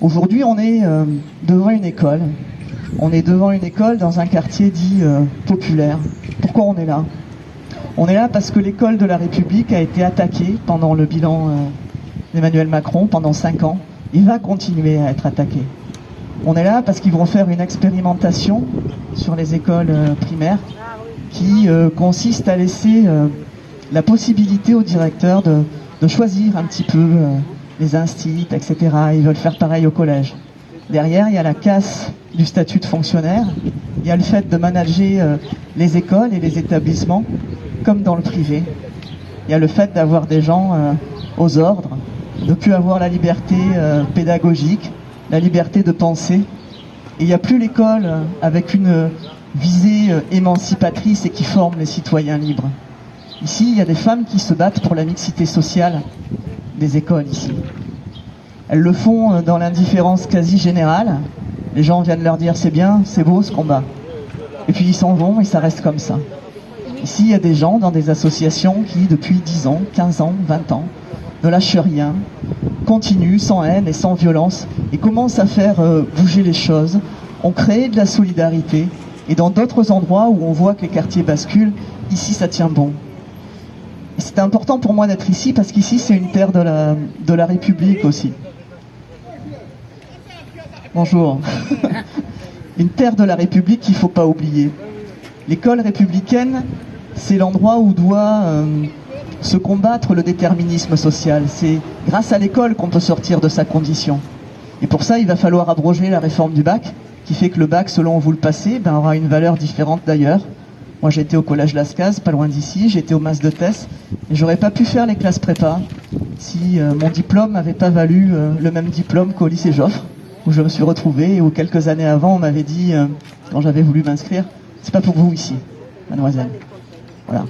Aujourd'hui, on est devant une école. On est devant une école dans un quartier dit populaire. Pourquoi on est là? On est là parce que l'école de la République a été attaquée pendant le bilan d'Emmanuel Macron pendant 5 ans. Il va continuer à être attaqué. On est là parce qu'ils vont faire une expérimentation sur les écoles primaires qui consiste à laisser la possibilité aux directeurs de choisir un petit peu les instits, etc. Ils veulent faire pareil au collège. Derrière, il y a la casse du statut de fonctionnaire. Il y a le fait de manager les écoles et les établissements comme dans le privé. Il y a le fait d'avoir des gens aux ordres, de ne plus avoir la liberté pédagogique, la liberté de penser. Et il n'y a plus l'école avec une visée émancipatrice et qui forme les citoyens libres. Ici, il y a des femmes qui se battent pour la mixité sociale des écoles ici. Elles le font dans l'indifférence quasi générale. Les gens viennent leur dire c'est bien, c'est beau ce combat. Et puis ils s'en vont et ça reste comme ça. Ici, il y a des gens dans des associations qui, depuis 10 ans, 15 ans, 20 ans, ne lâchent rien, continuent sans haine et sans violence et commencent à faire bouger les choses. On crée de la solidarité et dans d'autres endroits où on voit que les quartiers basculent, ici ça tient bon. C'était important pour moi d'être ici parce qu'ici c'est une terre de la République aussi. Bonjour. Une terre de la République qu'il ne faut pas oublier. L'école républicaine, c'est l'endroit où doit se combattre le déterminisme social. C'est grâce à l'école qu'on peut sortir de sa condition. Et pour ça, il va falloir abroger la réforme du bac, qui fait que le bac, selon où vous le passez, aura une valeur différente d'ailleurs. Moi, j'étais au collège Lascaz, pas loin d'ici, j'étais au Mas de Tess, et j'aurais pas pu faire les classes prépa si mon diplôme n'avait pas valu le même diplôme qu'au lycée Joffre, où je me suis retrouvé, et où quelques années avant, on m'avait dit, quand j'avais voulu m'inscrire, c'est pas pour vous ici, mademoiselle. Voilà.